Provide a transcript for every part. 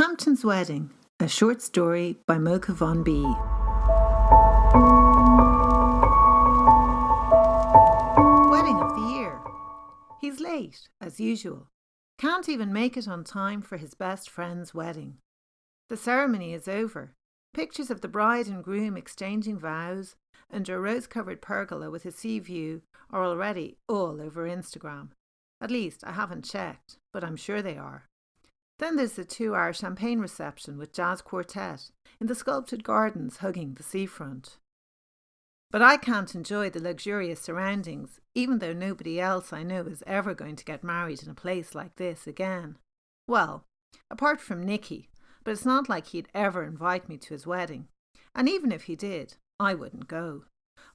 Hamptons Wedding, a short story by Mocha von B. Wedding of the year. He's late, as usual. Can't even make it on time for his best friend's wedding. The ceremony is over. Pictures of the bride and groom exchanging vows under a rose-covered pergola with a sea view are already all over Instagram. At least, I haven't checked, but I'm sure they are. Then there's the 2-hour champagne reception with jazz quartet in the sculpted gardens hugging the seafront. But I can't enjoy the luxurious surroundings, even though nobody else I know is ever going to get married in a place like this again. Well, apart from Nicky, but it's not like he'd ever invite me to his wedding. And even if he did, I wouldn't go.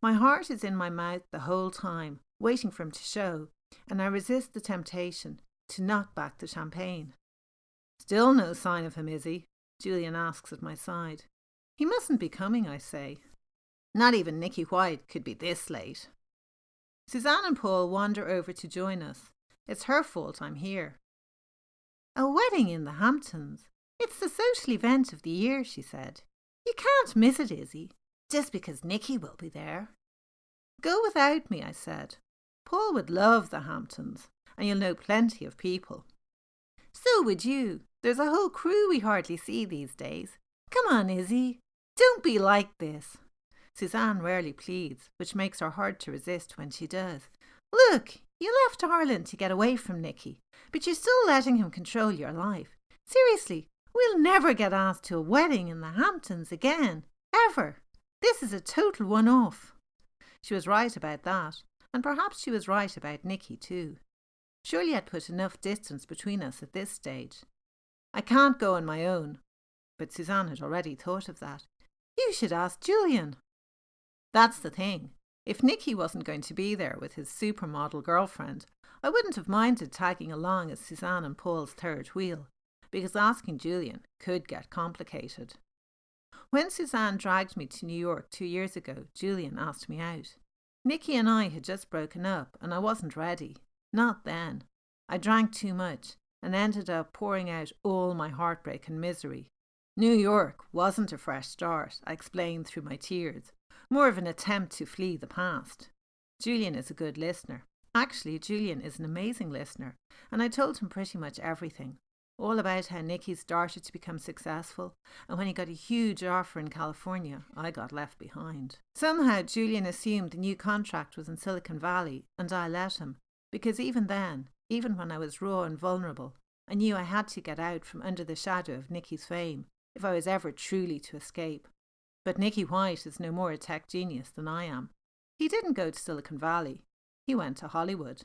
My heart is in my mouth the whole time, waiting for him to show, and I resist the temptation to knock back the champagne. Still no sign of him, Izzie? Julian asks at my side. He mustn't be coming, I say. Not even Nicky White could be this late. Suzanne and Paul wander over to join us. It's her fault I'm here. A wedding in the Hamptons. It's the social event of the year, she said. You can't miss it, Izzie, just because Nicky will be there. Go without me, I said. Paul would love the Hamptons, and you'll know plenty of people. So would you. There's a whole crew we hardly see these days. Come on, Izzie. Don't be like this. Suzanne rarely pleads, which makes her hard to resist when she does. Look, you left Ireland to get away from Nicky, but you're still letting him control your life. Seriously, we'll never get asked to a wedding in the Hamptons again. Ever. This is a total one-off. She was right about that, and perhaps she was right about Nicky too. Surely I'd put enough distance between us at this stage. I can't go on my own. But Suzanne had already thought of that. You should ask Julian. That's the thing. If Nicky wasn't going to be there with his supermodel girlfriend, I wouldn't have minded tagging along as Suzanne and Paul's third wheel, because asking Julian could get complicated. When Suzanne dragged me to New York 2 years ago, Julian asked me out. Nicky and I had just broken up, and I wasn't ready. Not then. I drank too much and ended up pouring out all my heartbreak and misery. New York wasn't a fresh start, I explained through my tears, more of an attempt to flee the past. Julian is a good listener. Actually, Julian is an amazing listener, and I told him pretty much everything. All about how Nicky started to become successful, and when he got a huge offer in California, I got left behind. Somehow Julian assumed the new contract was in Silicon Valley, and I let him, because even then, even when I was raw and vulnerable, I knew I had to get out from under the shadow of Nicky's fame if I was ever truly to escape. But Nicky White is no more a tech genius than I am. He didn't go to Silicon Valley. He went to Hollywood.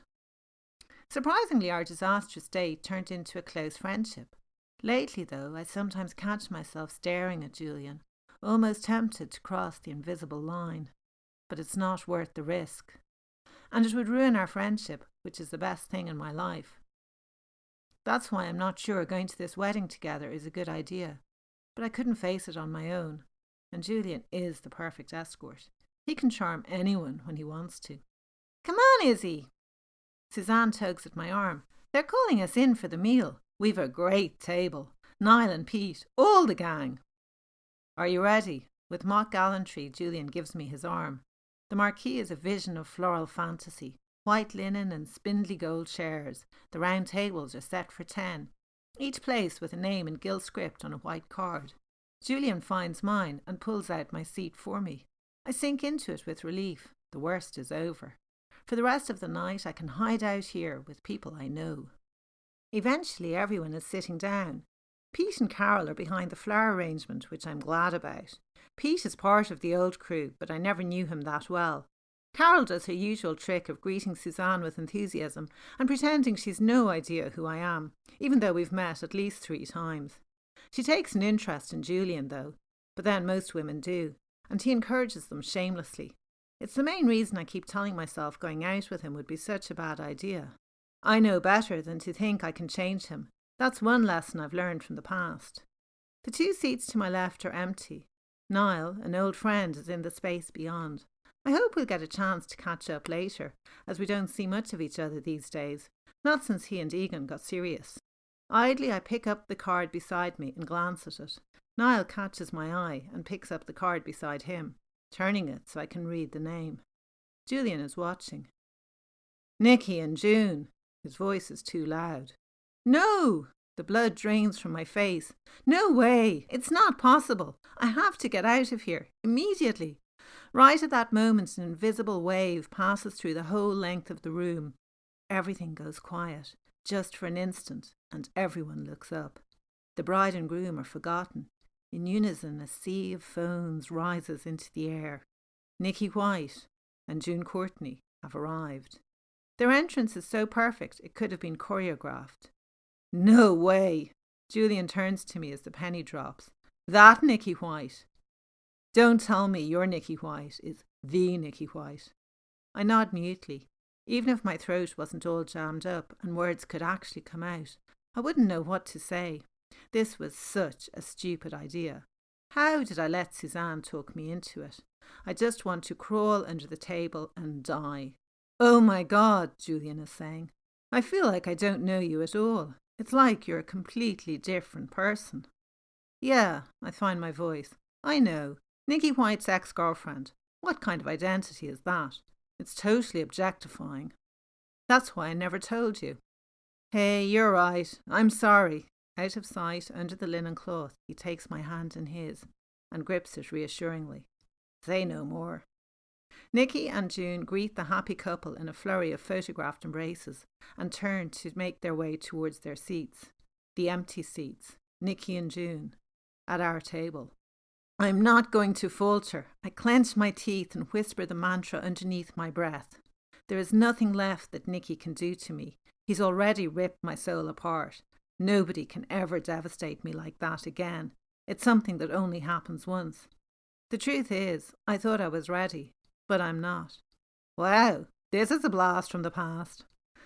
Surprisingly, our disastrous date turned into a close friendship. Lately, though, I sometimes catch myself staring at Julian, almost tempted to cross the invisible line. But it's not worth the risk. And it would ruin our friendship, which is the best thing in my life. That's why I'm not sure going to this wedding together is a good idea. But I couldn't face it on my own. And Julian is the perfect escort. He can charm anyone when he wants to. Come on, Izzie. Suzanne tugs at my arm. They're calling us in for the meal. We've a great table. Niall and Pete, all the gang. Are you ready? With mock gallantry, Julian gives me his arm. The marquee is a vision of floral fantasy. White linen and spindly gold chairs. The round tables are set for 10, each place with a name in gilt script on a white card. Julian finds mine and pulls out my seat for me. I sink into it with relief. The worst is over. For the rest of the night I can hide out here with people I know. Eventually everyone is sitting down. Pete and Carol are behind the flower arrangement, which I'm glad about. Pete is part of the old crew, but I never knew him that well. Carol does her usual trick of greeting Suzanne with enthusiasm and pretending she's no idea who I am, even though we've met at least 3 times. She takes an interest in Julian, though, but then most women do, and he encourages them shamelessly. It's the main reason I keep telling myself going out with him would be such a bad idea. I know better than to think I can change him. That's one lesson I've learned from the past. The 2 seats to my left are empty. Niall, an old friend, is in the space beyond. I hope we'll get a chance to catch up later, as we don't see much of each other these days, not since he and Egan got serious. Idly I pick up the card beside me and glance at it. Niall catches my eye and picks up the card beside him, turning it so I can read the name. Julian is watching. Nicky and June. His voice is too loud. No! The blood drains from my face. No way! It's not possible. I have to get out of here, immediately. Right at that moment, an invisible wave passes through the whole length of the room. Everything goes quiet, just for an instant, and everyone looks up. The bride and groom are forgotten. In unison, a sea of phones rises into the air. Nicky White and June Courtney have arrived. Their entrance is so perfect it could have been choreographed. No way! Julian turns to me as the penny drops. That Nicky White. Don't tell me your Nicky White is the Nicky White. I nod mutely. Even if my throat wasn't all jammed up and words could actually come out, I wouldn't know what to say. This was such a stupid idea. How did I let Suzanne talk me into it? I just want to crawl under the table and die. Oh my God, Julian is saying. I feel like I don't know you at all. It's like you're a completely different person. Yeah, I find my voice. I know. Nicky White's ex-girlfriend. What kind of identity is that? It's totally objectifying. That's why I never told you. Hey, you're right. I'm sorry. Out of sight, under the linen cloth, he takes my hand in his and grips it reassuringly. Say no more. Nicky and June greet the happy couple in a flurry of photographed embraces and turn to make their way towards their seats. The empty seats. Nicky and June. At our table. I'm not going to falter. I clench my teeth and whisper the mantra underneath my breath. There is nothing left that Nicky can do to me. He's already ripped my soul apart. Nobody can ever devastate me like that again. It's something that only happens once. The truth is, I thought I was ready, but I'm not. Wow, this is a blast from the past,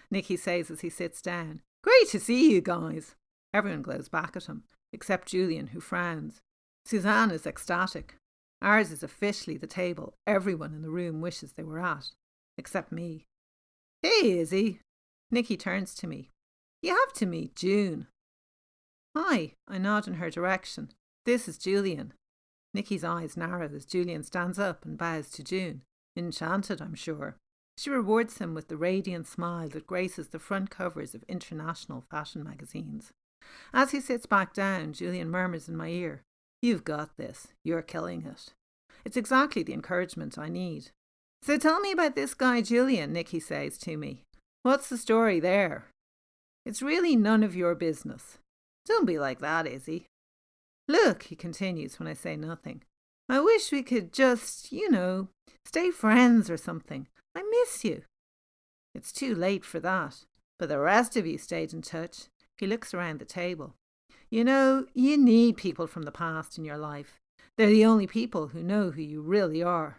Nicky says as he sits down. Great to see you guys. Everyone glows back at him, except Julian, who frowns. Suzanne is ecstatic. Ours is officially the table everyone in the room wishes they were at, except me. Hey, Izzie. Nicky turns to me. You have to meet June. Hi, I nod in her direction. This is Julian. Nicky's eyes narrow as Julian stands up and bows to June. Enchanted, I'm sure. She rewards him with the radiant smile that graces the front covers of international fashion magazines. As he sits back down, Julian murmurs in my ear, You've got this. You're killing it. It's exactly the encouragement I need. So tell me about this guy Julian, Nicky says to me. What's the story there? It's really none of your business. Don't be like that, Izzie. Look, he continues when I say nothing. I wish we could just, stay friends or something. I miss you. It's too late for that. But the rest of you stayed in touch. He looks around the table. You need people from the past in your life. They're the only people who know who you really are.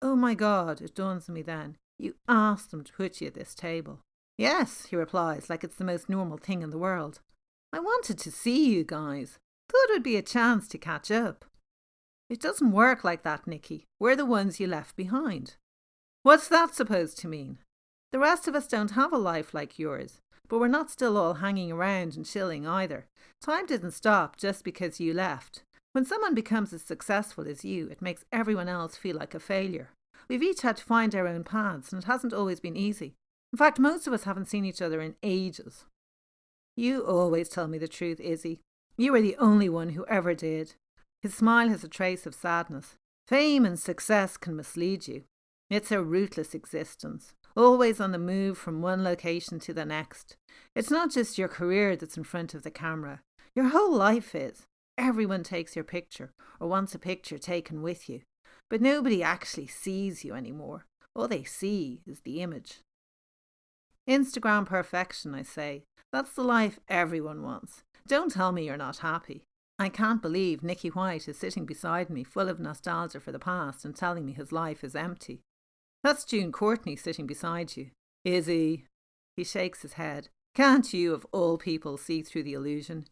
Oh my God, it dawns on me then. You asked them to put you at this table. Yes, he replies, like it's the most normal thing in the world. I wanted to see you guys. Thought it would be a chance to catch up. It doesn't work like that, Nicky. We're the ones you left behind. What's that supposed to mean? The rest of us don't have a life like yours, but we're not still all hanging around and chilling either. Time didn't stop just because you left. When someone becomes as successful as you, it makes everyone else feel like a failure. We've each had to find our own paths, and it hasn't always been easy. In fact, most of us haven't seen each other in ages. You always tell me the truth, Izzie. You were the only one who ever did. His smile has a trace of sadness. Fame and success can mislead you. It's a rootless existence, always on the move from one location to the next. It's not just your career that's in front of the camera. Your whole life is. Everyone takes your picture or wants a picture taken with you. But nobody actually sees you anymore. All they see is the image. Instagram perfection, I say. That's the life everyone wants. Don't tell me you're not happy. I can't believe Nicky White is sitting beside me full of nostalgia for the past and telling me his life is empty. That's June Courtney sitting beside you. Izzie. He shakes his head. Can't you, of all people, see through the illusion?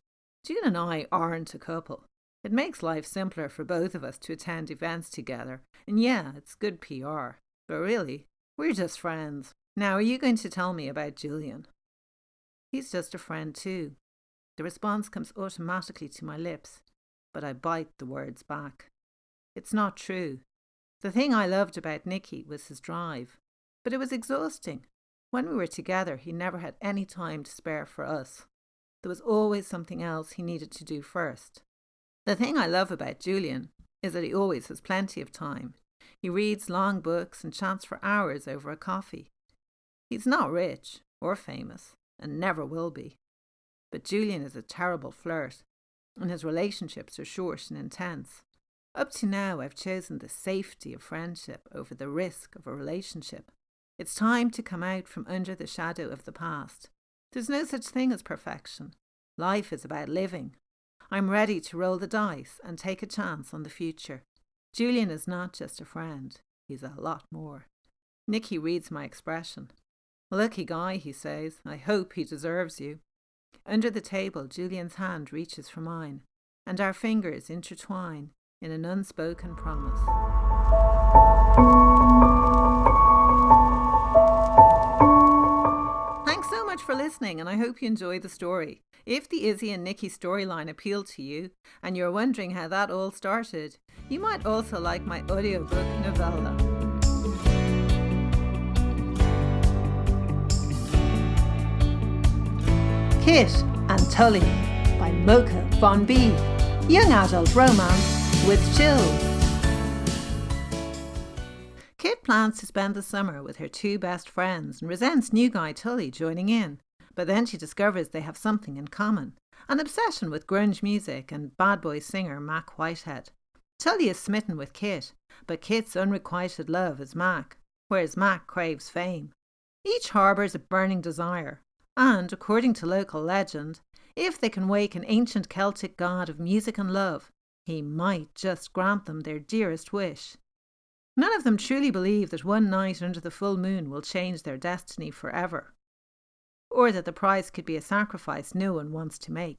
June and I aren't a couple. It makes life simpler for both of us to attend events together. And yeah, it's good PR. But really, we're just friends. Now, are you going to tell me about Julian? He's just a friend too. The response comes automatically to my lips, but I bite the words back. It's not true. The thing I loved about Nicky was his drive, but it was exhausting. When we were together, he never had any time to spare for us. There was always something else he needed to do first. The thing I love about Julian is that he always has plenty of time. He reads long books and chats for hours over a coffee. He's not rich or famous, and never will be. But Julian is a terrible flirt, and his relationships are short and intense. Up to now, I've chosen the safety of friendship over the risk of a relationship. It's time to come out from under the shadow of the past. There's no such thing as perfection. Life is about living. I'm ready to roll the dice and take a chance on the future. Julian is not just a friend. He's a lot more. Nicky reads my expression. Lucky guy, he says. I hope he deserves you. Under the table, Julian's hand reaches for mine, and our fingers intertwine in an unspoken promise. Thanks so much for listening, and I hope you enjoyed the story. If the Izzie and Nicky storyline appealed to you, and you're wondering how that all started, you might also like my audiobook novella. Kit Tully by Mocha von B. Young adult romance with chills. Kit plans to spend the summer with her two best friends and resents new guy Tully joining in. But then she discovers they have something in common, an obsession with grunge music and bad boy singer Mac Whitehead. Tully is smitten with Kit, but Kit's unrequited love is Mac, whereas Mac craves fame. Each harbours a burning desire, and, according to local legend, if they can wake an ancient Celtic god of music and love, he might just grant them their dearest wish. None of them truly believe that one night under the full moon will change their destiny forever, or that the price could be a sacrifice no one wants to make.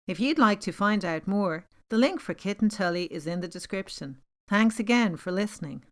If you'd like to find out more, the link for Kit Tully is in the description. Thanks again for listening.